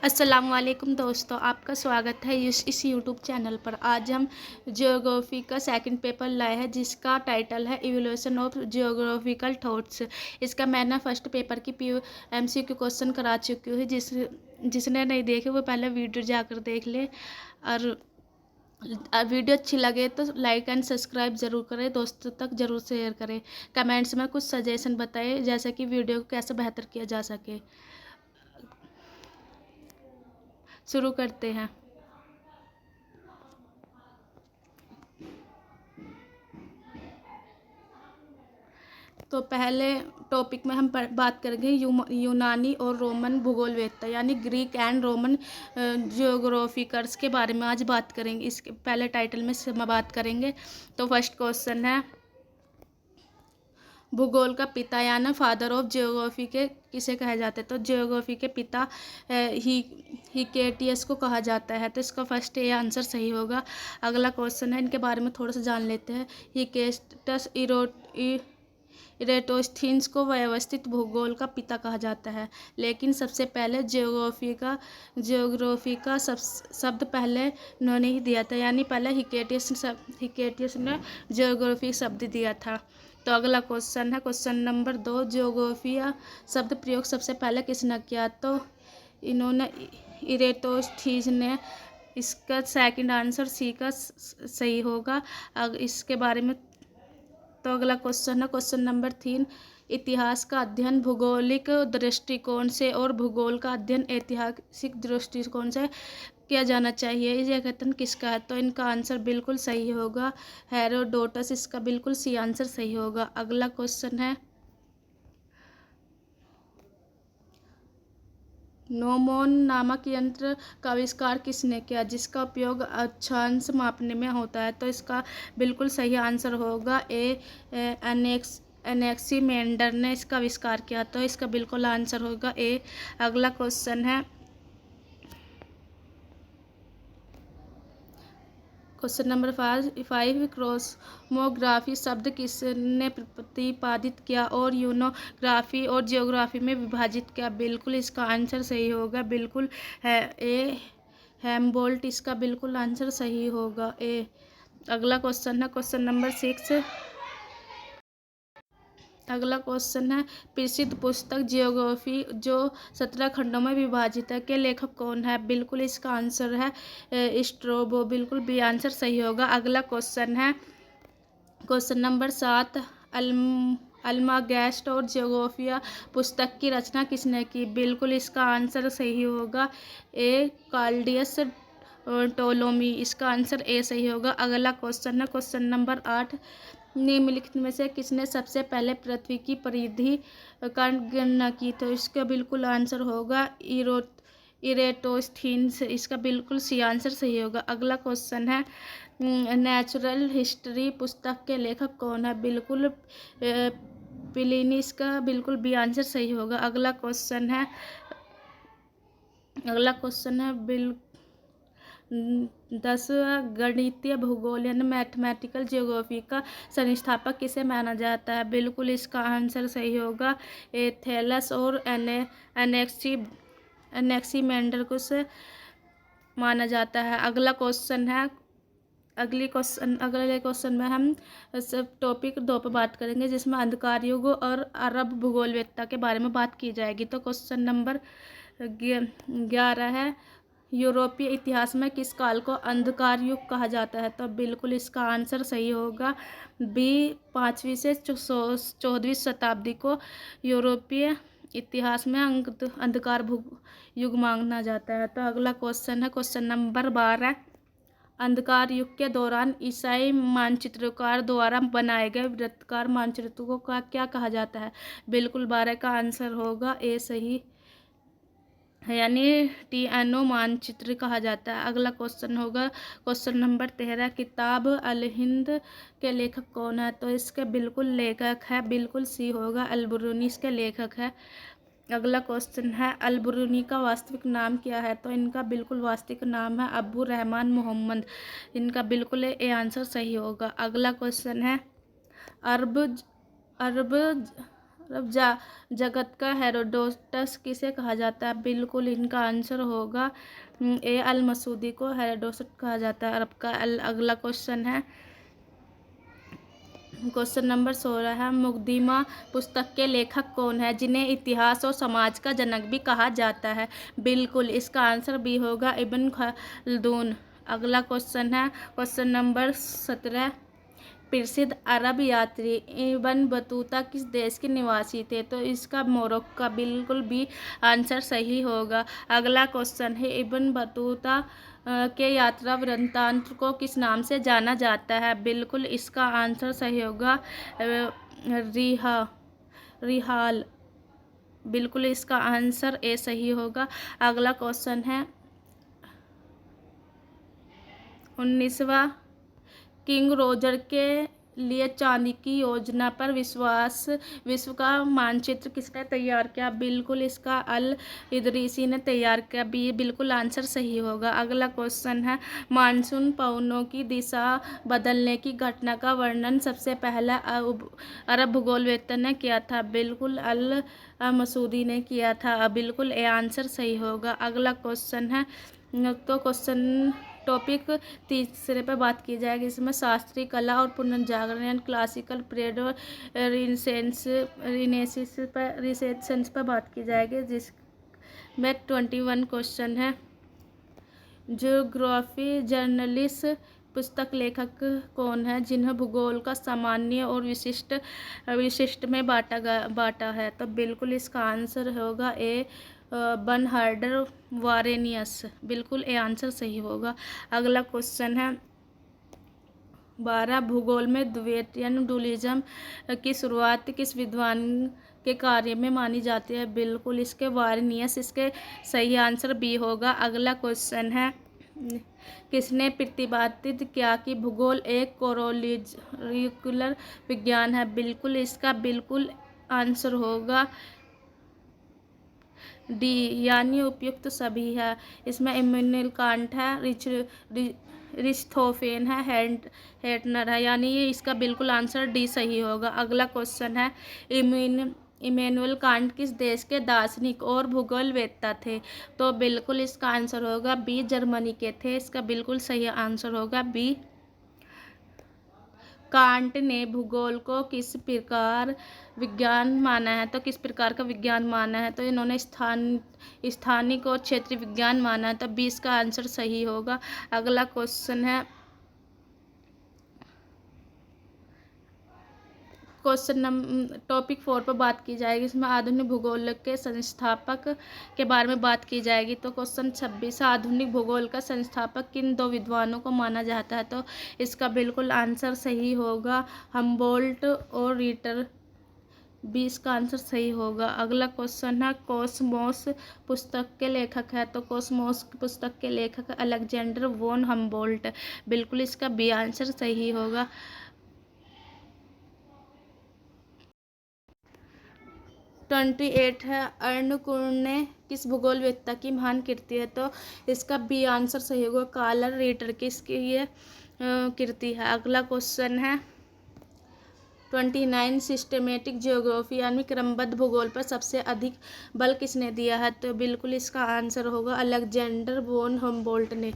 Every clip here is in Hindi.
अस्सलामुअलैकुम दोस्तों, आपका स्वागत है इस यूट्यूब चैनल पर। आज हम ज्योग्राफी का सेकंड पेपर लाए हैं जिसका टाइटल है इवोल्यूशन ऑफ ज्योग्राफिकल थॉट्स। इसका मैंने फर्स्ट पेपर की MCQ क्वेश्चन करा चुकी हूँ। जिसने नहीं देखे वो पहले वीडियो जाकर देख ले। और वीडियो अच्छी लगे तो लाइक एंड सब्सक्राइब ज़रूर करें, दोस्तों तक ज़रूर शेयर करें। कमेंट्स में कुछ सजेशन बताएं जैसे कि वीडियो को कैसे बेहतर किया जा सके। शुरू करते हैं। तो पहले टॉपिक में हम बात करेंगे यूनानी और रोमन भूगोलवेत्ता यानी ग्रीक एंड रोमन जियोग्राफिकर्स के बारे में आज बात करेंगे। इसके पहले टाइटल में से हम बात करेंगे। तो फर्स्ट क्वेश्चन है, भूगोल का पिता यानी फादर ऑफ जियोग्राफी के किसे कहा जाता है? तो जियोग्राफी के पिता हिकेटियस को कहा जाता है। तो इसका फर्स्ट ये आंसर सही होगा। अगला क्वेश्चन है, इनके बारे में थोड़ा सा जान लेते हैं। हिकेटस इरेटोस्थीनिस को व्यवस्थित भूगोल का पिता कहा जाता है, लेकिन सबसे पहले जियोग्राफी का शब्द पहले उन्होंने ही दिया था, यानी पहले हिकेटियस ने जियोग्राफी शब्द दिया था। तो अगला क्वेश्चन है क्वेश्चन नंबर 2, जियोग्राफिया शब्द प्रयोग सबसे पहले किसने किया? तो इन्होंने इरेटोस्थीनिस ने। इसका सेकंड आंसर सी का सही होगा। इसके बारे में तो अगला क्वेश्चन है क्वेश्चन नंबर 3, इतिहास का अध्ययन भौगोलिक दृष्टिकोण से और भूगोल का अध्ययन ऐतिहासिक दृष्टिकोण से किया जाना चाहिए। यह कथन किसका है? तो इनका आंसर बिल्कुल सही होगा, हेरोडोटस। इसका बिल्कुल सी आंसर सही होगा। अगला क्वेश्चन है, नोमोन नामक यंत्र का आविष्कार किसने किया जिसका उपयोग अक्षांश मापने में होता है? तो इसका बिल्कुल सही आंसर होगा एनेक्सीमेंडर ने इसका आविष्कार किया। तो इसका बिल्कुल आंसर होगा ए। अगला क्वेश्चन है क्वेश्चन नंबर 5, क्रॉसमोग्राफी शब्द किसने प्रतिपादित किया और यूनोग्राफी और जियोग्राफी में विभाजित किया? बिल्कुल इसका आंसर सही होगा, बिल्कुल है ए हेम्बोल्ट। इसका बिल्कुल आंसर सही होगा ए। अगला क्वेश्चन है क्वेश्चन नंबर 6। अगला क्वेश्चन है, प्रसिद्ध पुस्तक जियोग्राफी जो 17 खंडों में विभाजित है के लेखक कौन है? बिल्कुल इसका आंसर है स्ट्रैबो। बिल्कुल भी आंसर सही होगा। अगला क्वेश्चन है क्वेश्चन नंबर 7, अल्मागेस्ट और जियोग्राफिया पुस्तक की रचना किसने की? बिल्कुल इसका आंसर सही होगा ए क्लॉडियस टोलोमी। इसका आंसर ए सही होगा। अगला क्वेश्चन है क्वेश्चन नंबर 8, निम्नलिखित में से किसने सबसे पहले पृथ्वी की परिधि का गणना की? तो इसका बिल्कुल आंसर होगा इरेटोस्थीनिस। इसका बिल्कुल सी आंसर सही होगा। अगला क्वेश्चन है, नेचुरल हिस्ट्री पुस्तक के लेखक कौन है? बिल्कुल प्लिनी। इसका बिल्कुल भी आंसर सही होगा। अगला क्वेश्चन है बिल 10, गणितीय भूगोल यानी मैथमेटिकल जियोग्राफी का संस्थापक किसे माना जाता है? बिल्कुल इसका आंसर सही होगा एथेलस और एनेक्सीमेंडर को से माना जाता है। अगले क्वेश्चन में हम सब टॉपिक 2 पर बात करेंगे जिसमें अंधकार युग और अरब भूगोलवेत्ता के बारे में बात की जाएगी। तो क्वेश्चन नंबर 11 है, यूरोपीय इतिहास में किस काल को अंधकार युग कहा जाता है? तो बिल्कुल इसका आंसर सही होगा बी, 5वीं से 14वीं शताब्दी को यूरोपीय इतिहास में अंधकार युग माना जाता है। तो अगला क्वेश्चन है क्वेश्चन नंबर 12, अंधकार युग के दौरान ईसाई मानचित्रकार द्वारा बनाए गए वृत्ताकार मानचित्रों को क्या कहा जाता है? बिल्कुल 12 का आंसर होगा ए सही, यानी TNO मानचित्र कहा जाता है। अगला क्वेश्चन होगा क्वेश्चन नंबर 13, किताब अल-हिंद के लेखक कौन है? तो इसके बिल्कुल लेखक है, बिल्कुल सी होगा, अल-बिरूनी इसके लेखक है। अगला क्वेश्चन है, अल-बिरूनी का वास्तविक नाम क्या है? तो इनका बिल्कुल वास्तविक नाम है अबू रहमान मोहम्मद। इनका बिल्कुल ए आंसर सही होगा। अगला क्वेश्चन है, अरब अब जगत का हेरोडोटस किसे कहा जाता है? बिल्कुल इनका आंसर होगा ए अल मसूदी को हेरोडोटस कहा जाता है। अरब का अगला क्वेश्चन है, क्वेश्चन नंबर 16 है, मुकदमा पुस्तक के लेखक कौन है जिन्हें इतिहास और समाज का जनक भी कहा जाता है? बिल्कुल इसका आंसर भी होगा इब्न खल्दून। अगला क्वेश्चन है, क्वेश्चन नंबर 17, प्रसिद्ध अरब यात्री इब्न बतूता किस देश के निवासी थे? तो इसका मोरक्को का बिल्कुल भी आंसर सही होगा। अगला क्वेश्चन है, इब्न बतूता के यात्रा वृत्तांत को किस नाम से जाना जाता है? बिल्कुल इसका आंसर सही होगा रिहाल। बिल्कुल इसका आंसर ए सही होगा। अगला क्वेश्चन है 19वां, किंग रोजर के लिए चांदी की योजना पर विश्व का मानचित्र किसने तैयार किया? बिल्कुल इसका अल इदरीसी ने तैयार किया। बिल्कुल आंसर सही होगा। अगला क्वेश्चन है, मानसून पवनों की दिशा बदलने की घटना का वर्णन सबसे पहला अरब भूगोलवेत्ता ने किया था? बिल्कुल अल मसूदी ने किया था। बिल्कुल ये आंसर सही होगा। अगला क्वेश्चन है, तो क्वेश्चन टॉपिक तीसरे पर बात की जाएगी, इसमें शास्त्रीय कला और पुनर्जागरण क्लासिकल पीरियड और रिनेसेंस पर बात की जाएगी, जिसमें 21 क्वेश्चन है। ज्योग्राफी जर्नलिस्ट पुस्तक लेखक कौन है जिन्हें भूगोल का सामान्य और विशिष्ट में बांटा है? तो बिल्कुल इसका आंसर होगा ए बर्नहार्ड वारेनियस। बिल्कुल ये आंसर सही होगा। अगला क्वेश्चन है 12, भूगोल में द्वितीयन डुअलिज्म की शुरुआत किस विद्वान के कार्य में मानी जाती है? बिल्कुल इसके वारेनियस इसके सही आंसर बी होगा। अगला क्वेश्चन है, किसने प्रतिपादित किया कि भूगोल एक कोरिकुलर विज्ञान है? बिल्कुल इसका बिल्कुल आंसर होगा डी, यानी उपयुक्त सभी है। इसमें इम्मानुएल कांट है, रिच्थोफेन है, हेटनर है, यानी ये इसका बिल्कुल आंसर डी सही होगा। अगला क्वेश्चन है, इम्मानुएल कांट किस देश के दार्शनिक और भूगोलवेत्ता थे? तो बिल्कुल इसका आंसर होगा बी, जर्मनी के थे। इसका बिल्कुल सही आंसर होगा बी। कांट ने भूगोल को किस प्रकार विज्ञान माना है? तो किस प्रकार का विज्ञान माना है? तो इन्होंने स्थानिक और क्षेत्रीय विज्ञान माना है। तो 20 का आंसर सही होगा। अगला क्वेश्चन है, क्वेश्चन नंबर टॉपिक 4 पर बात की जाएगी, इसमें आधुनिक भूगोल के संस्थापक के बारे में बात की जाएगी। तो क्वेश्चन 26, आधुनिक भूगोल का संस्थापक किन दो विद्वानों को माना जाता है? तो इसका बिल्कुल आंसर सही होगा हम्बोल्ट और रीटर। 20 का आंसर सही होगा। अगला क्वेश्चन है, कॉस्मोस पुस्तक के लेखक है? तो कॉस्मोस पुस्तक के लेखक अलेक्जेंडर वॉन हम्बोल्ट। बिल्कुल इसका बी आंसर सही होगा। 28 है, अन्नपूर्णे किस भूगोलवेत्ता की महान कृति है? तो इसका बी आंसर सही होगा कार्ल रीटर की इसकी ये कृति है। अगला क्वेश्चन है 29, सिस्टेमेटिक जियोग्राफी यानी क्रमबद्ध भूगोल पर सबसे अधिक बल किसने दिया है? तो बिल्कुल इसका आंसर होगा अलेक्जेंडर वॉन हम्बोल्ट ने।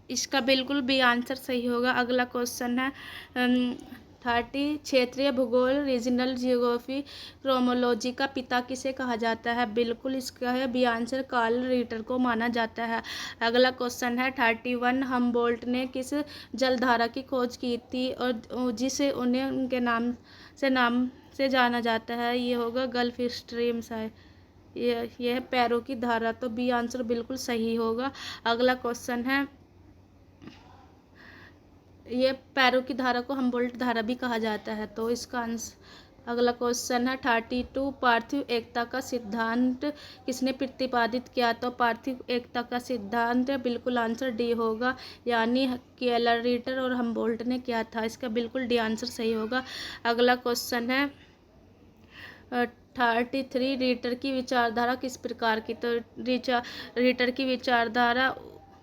इसका बिल्कुल भी आंसर सही होगा। अगला क्वेश्चन है 30, क्षेत्रीय भूगोल रीजनल जियोग्राफी क्रोमोलॉजी का पिता किसे कहा जाता है? बिल्कुल इसका है बी आंसर कार्ल रीटर को माना जाता है। अगला क्वेश्चन है 31, हम्बोल्ट ने किस जलधारा की खोज की थी और जिसे उन्हें उनके नाम से जाना जाता है? ये होगा गल्फ स्ट्रीम है। यह है पैरों की धारा। तो बी आंसर बिल्कुल सही होगा। अगला क्वेश्चन है, ये पैरों की धारा को हम्बोल्ट धारा भी कहा जाता है। तो इसका आंसर अगला क्वेश्चन है 32, पार्थिव एकता का सिद्धांत किसने प्रतिपादित किया? तो पार्थिव एकता का सिद्धांत बिल्कुल आंसर डी होगा, यानी केलर रीटर और हम्बोल्ट ने किया था। इसका बिल्कुल डी आंसर सही होगा। अगला क्वेश्चन है 33, रीटर की विचारधारा किस प्रकार की? तो रीटर की विचारधारा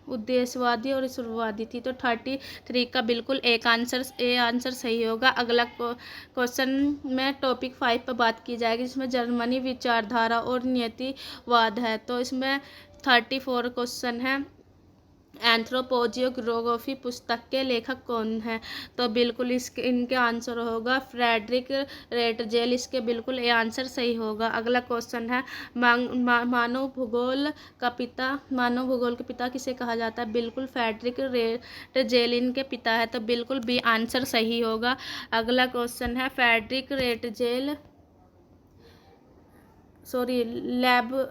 उद्देश्यवादी और शुरुआती थी। तो 33 का बिल्कुल ए आंसर सही होगा। अगला क्वेश्चन में टॉपिक 5 पर बात की जाएगी, जिसमें जर्मनी विचारधारा और नीतिवाद है। तो इसमें 34 क्वेश्चन है, एंथ्रोपोजियोग्राफी पुस्तक के लेखक कौन है? तो बिल्कुल इनके आंसर होगा फ्रेडरिक रेटजेल, इसके बिल्कुल ए आंसर सही होगा। अगला क्वेश्चन है, मानव भूगोल के पिता किसे कहा जाता है? बिल्कुल फ्रेडरिक रेटजेल इनके पिता है, तो बिल्कुल बी आंसर सही होगा। अगला क्वेश्चन है, फ्रेडरिक रेटजेल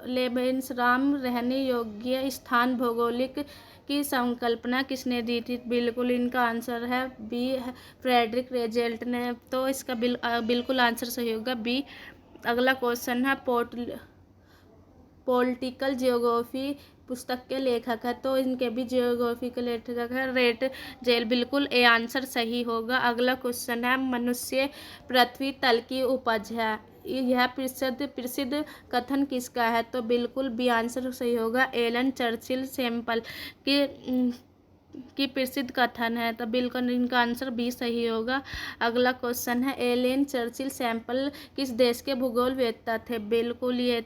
लेबेंसराम रहने योग्य स्थान भौगोलिक की संकल्पना किसने दी थी? बिल्कुल इनका आंसर है बी, फ्रेडरिक रेजेल्ट ने। तो इसका बिल्कुल आंसर सही होगा बी। अगला क्वेश्चन है, पॉलिटिकल जियोग्राफी पुस्तक के लेखक है। तो इनके भी जियोग्राफी के लेखक है रेट जेल, बिल्कुल ए आंसर सही होगा। अगला क्वेश्चन है, मनुष्य पृथ्वी तल की उपज है, यह प्रसिद्ध कथन किसका है? तो बिल्कुल बी आंसर सही होगा, एलन चर्चिल सैंपल की प्रसिद्ध कथन है, तो बिल्कुल इनका आंसर बी सही होगा। अगला क्वेश्चन है, एलन चर्चिल सैंपल किस देश के भूगोलवेत्ता थे? बिल्कुल ये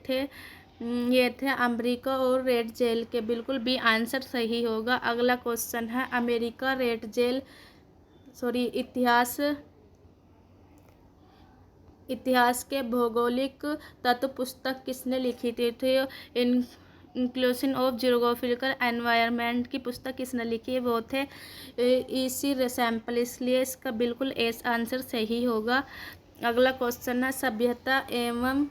थे अमेरिका और रेड जेल के, बिल्कुल बी आंसर सही होगा। अगला क्वेश्चन है, अमेरिका रेड जेल इतिहास के भौगोलिक तत्व पुस्तक किसने लिखी थी? इंक्लूजन ऑफ जियोग्राफिकल एनवायरनमेंट की पुस्तक किसने लिखी है? वो थे ईसी सैंपल, इसलिए इसका बिल्कुल एस आंसर सही होगा। अगला क्वेश्चन है, सभ्यता एवं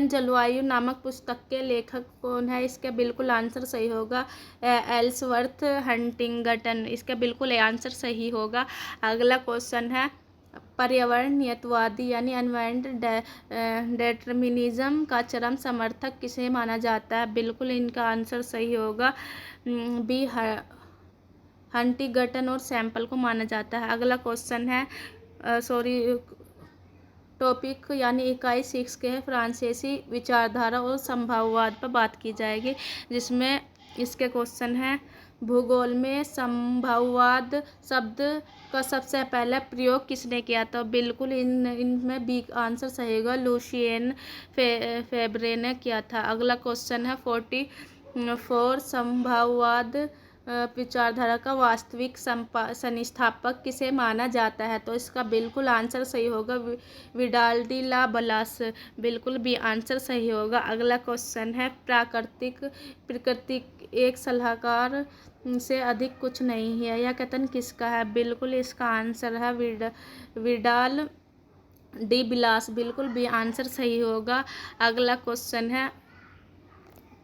जलवायु नामक पुस्तक के लेखक कौन है? इसका बिल्कुल आंसर सही होगा एल्सवर्थ हंटिंगटन, इसका बिल्कुल आंसर सही होगा। अगला क्वेश्चन है, पर्यावरणीयतावादी यानी एनवायरमेंटल डिटर्मिनिज्म का चरम समर्थक किसे माना जाता है? बिल्कुल इनका आंसर सही होगा बी, हंटिंगटन और सैंपल को माना जाता है। अगला क्वेश्चन है, टॉपिक यानी इकाई 6 के फ्रांसीसी विचारधारा और संभाववाद पर बात की जाएगी, जिसमें इसके क्वेश्चन हैं, भूगोल में संभाववाद शब्द का सबसे पहला प्रयोग किसने किया? तो बिल्कुल इनमें बी आंसर सही होगा, लुशियन फेब्रे ने किया था। अगला क्वेश्चन है, 44 संभाववाद विचारधारा का वास्तविक संस्थापक किसे माना जाता है? तो इसका बिल्कुल आंसर सही होगा विडाल डी ला बलास, बिल्कुल भी आंसर सही होगा। अगला क्वेश्चन है, प्रकृति एक सलाहकार से अधिक कुछ नहीं है, यह कथन किसका है? बिल्कुल इसका आंसर है विडाल डी बिलास, बिल्कुल भी आंसर सही होगा। अगला क्वेश्चन है,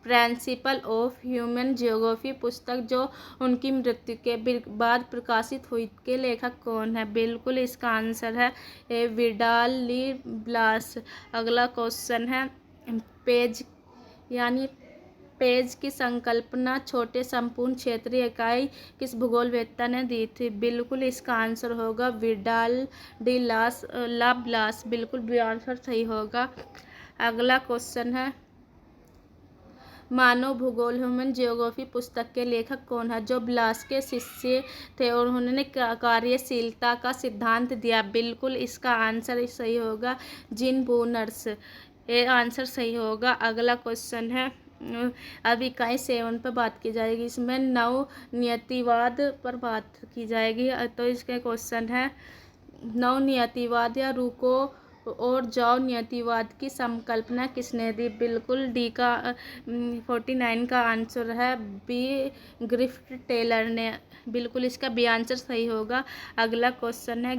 प्रिंसिपल ऑफ ह्यूमन जियोग्राफी पुस्तक जो उनकी मृत्यु के बाद प्रकाशित हुई के लेखक कौन है? बिल्कुल इसका आंसर है विडाल ली ब्लास। अगला क्वेश्चन है, पेज की संकल्पना छोटे संपूर्ण क्षेत्रीय इकाई किस भूगोलवेत्ता ने दी थी? बिल्कुल इसका आंसर होगा विडाल डी ला ब्लास, बिल्कुल भी आंसर सही होगा। अगला क्वेश्चन है, मानव भूगोल ह्यूमन जियोग्राफी पुस्तक के लेखक कौन है? जो ब्लास के शिष्य थे और उन्होंने कार्यशीलता का सिद्धांत दिया, बिल्कुल इसका आंसर सही होगा जीन बूनर्स, ये आंसर सही होगा। अगला क्वेश्चन है, अब इकाई 7 पर बात की जाएगी, इसमें नव नियतिवाद पर बात की जाएगी। तो इसके क्वेश्चन है, नव नियतिवाद या रुको और जाओ नियतिवाद की संकल्पना किसने दी? बिल्कुल डी का 49 का आंसर है बी, ग्रिफिथ टेलर ने, बिल्कुल इसका बी आंसर सही होगा। अगला क्वेश्चन है,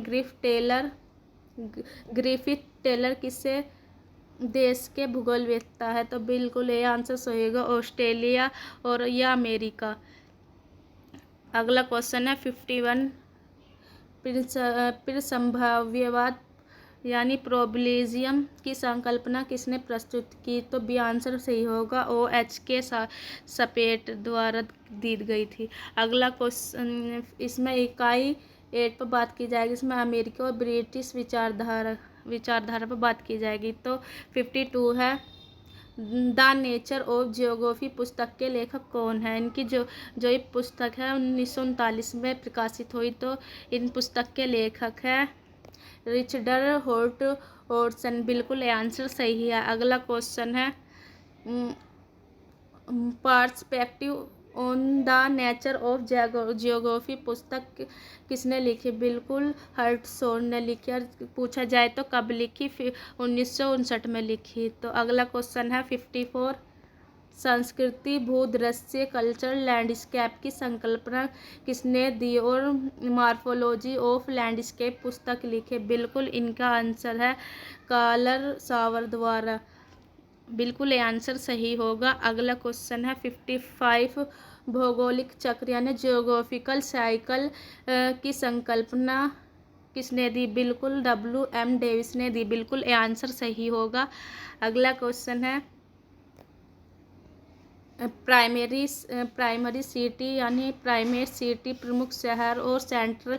ग्रिफिथ टेलर किसे देश के भूगोलवेत्ता है? तो बिल्कुल ये आंसर सही होगा ऑस्ट्रेलिया और या अमेरिका। अगला क्वेश्चन है, 51 फिर संभाव्यवाद यानी प्रोबेबिलिज्म की संकल्पना किसने प्रस्तुत की? तो बी आंसर सही होगा OH के सपेट द्वारा दी गई थी। अगला क्वेश्चन, इसमें इकाई 8 पर बात की जाएगी, इसमें अमेरिका और ब्रिटिश विचारधारा पर बात की जाएगी। तो 52 है, द नेचर ऑफ जियोग्राफी पुस्तक के लेखक कौन है? इनकी जो ये पुस्तक है 1939 में प्रकाशित हुई। तो इन पुस्तक के लेखक है रिचर्ड हॉर्ट ऑर्सन। बिल्कुल ये आंसर सही है। अगला क्वेश्चन है perspective on the nature of geography पुस्तक किसने लिखी? बिल्कुल हर्टसोन ने लिखी। और पूछा जाए तो कब लिखी? 1959 में लिखी। तो अगला क्वेश्चन है 54 संस्कृति भूदृश्य कल्चर लैंडस्केप की संकल्पना किसने दी और मॉर्फोलॉजी ऑफ लैंडस्केप पुस्तक लिखे? बिल्कुल इनका आंसर है कार्ल सावर द्वारा। बिल्कुल ये आंसर सही होगा। अगला क्वेश्चन है 55 भौगोलिक चक्र यानी जियोग्राफिकल साइकिल की संकल्पना किसने दी? बिल्कुल WM डेविस ने दी। बिल्कुल ये आंसर सही होगा। अगला क्वेश्चन है प्राइमरी सिटी यानी प्राइमेट सिटी प्रमुख शहर और सेंट्रल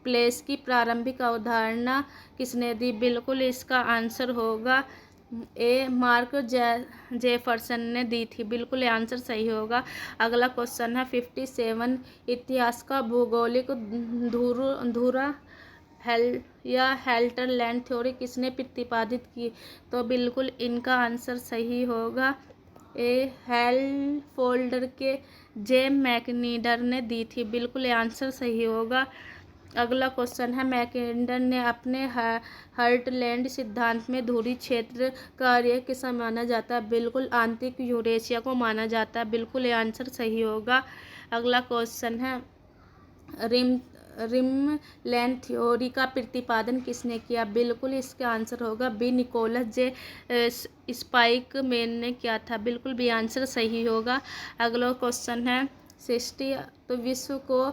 प्लेस की प्रारंभिक अवधारणा किसने दी? बिल्कुल इसका आंसर होगा मार्क जेफरसन ने दी थी। बिल्कुल ये आंसर सही होगा। अगला क्वेश्चन है 57 इतिहास का भौगोलिक धुरा हेल्टरलैंड थ्योरी किसने प्रतिपादित की? तो बिल्कुल इनका आंसर सही होगा हेल्फोल्डर के जेम मैकनीडर ने दी थी। बिल्कुल ये आंसर सही होगा। अगला क्वेश्चन है मैकनीडर ने अपने हर्टलैंड सिद्धांत में धुरी क्षेत्र कार्य किसे माना जाता है? बिल्कुल आंतरिक यूरेशिया को माना जाता है। बिल्कुल ये आंसर सही होगा। अगला क्वेश्चन है रिम लैंड थ्योरी का प्रतिपादन किसने किया? बिल्कुल इसका आंसर होगा बी निकोलस जे स्पाइक मैन ने किया था। बिल्कुल भी आंसर सही होगा। अगला क्वेश्चन है 60 तो विश्व को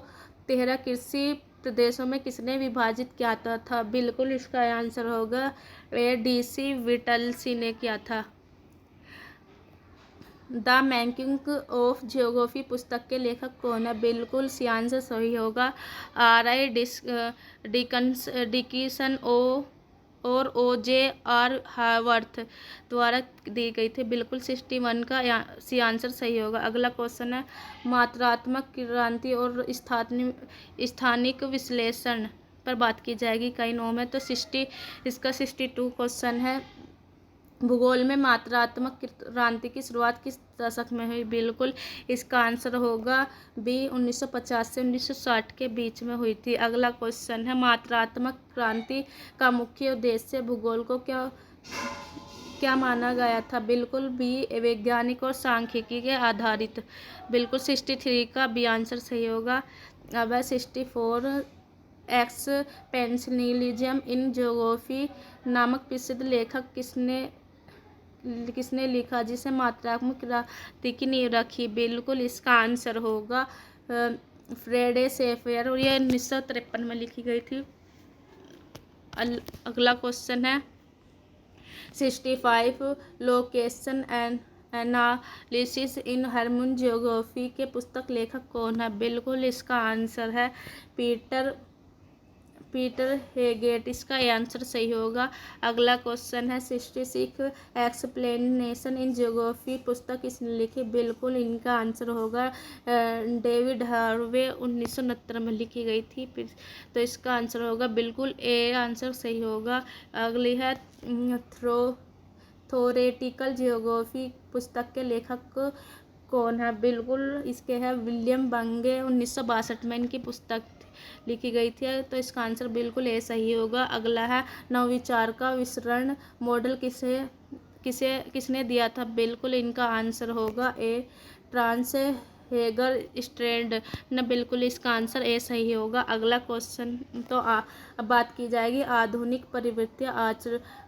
13 कृषि प्रदेशों में किसने विभाजित किया था? बिल्कुल इसका आंसर होगा DC विटलसी ने किया था। द मेकिंग ऑफ जियोग्राफी पुस्तक के लेखक कौन है? बिल्कुल सी आंसर सही होगा RI डिकिंसन और OJR हावर्थ द्वारा दी गई थी। बिल्कुल 61 का सी आंसर सही होगा। अगला क्वेश्चन है मात्रात्मक क्रांति और स्थानिक विश्लेषण पर बात की जाएगी कई नौ में। तो इसका 62 क्वेश्चन है भूगोल में मात्रात्मक क्रांति की शुरुआत किस दशक में हुई? बिल्कुल इसका आंसर होगा बी 1950 से 1960 के बीच में हुई थी। अगला क्वेश्चन है मात्रात्मक क्रांति का मुख्य उद्देश्य भूगोल को क्या माना गया था? बिल्कुल बी वैज्ञानिक और सांख्यिकी के आधारित। बिल्कुल 63 का बी आंसर सही होगा। अब है 64 एक्सपेंशनिज्म इन जियोग्राफी नामक प्रसिद्ध लेखक किसने लिखा जिसे मात्रात्मक क्रांति की नींव रखी? बिल्कुल इसका आंसर होगा फ्रेडे शेफर और यह 1953 में लिखी गई थी। अगला क्वेश्चन है 65 location and analysis in human geography के पुस्तक लेखक कौन है? बिल्कुल इसका आंसर है पीटर हेगेट। इसका आंसर सही होगा। अगला क्वेश्चन है 66 एक्सप्लेनेशन इन जियोग्राफी पुस्तक किसने लिखी? बिल्कुल इनका आंसर होगा डेविड हार्वे 1969 में लिखी गई थी। तो इसका आंसर होगा बिल्कुल ए आंसर सही होगा। अगली है थ्योरेटिकल जियोग्राफी पुस्तक के लेखक कौन है? बिल्कुल इसके है विलियम बंगे 1962 में इनकी पुस्तक लिखी गई थी। तो इसका आंसर बिल्कुल ये सही होगा। अगला है नवविचार का विसरण मॉडल किसने दिया था? बिल्कुल इनका आंसर होगा ए ट्रांस हेगर स्ट्रैंड न। बिल्कुल इसका आंसर ए सही होगा। अगला क्वेश्चन तो अब बात की जाएगी आधुनिक प्रवृत्तियाँ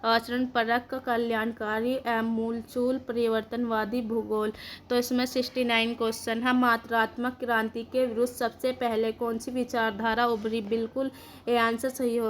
आचरण परक कल्याणकारी एवं मूलचूल परिवर्तनवादी भूगोल। तो इसमें 69 क्वेश्चन है मात्रात्मक क्रांति के विरुद्ध सबसे पहले कौन सी विचारधारा उभरी? बिल्कुल ये आंसर सही होगा।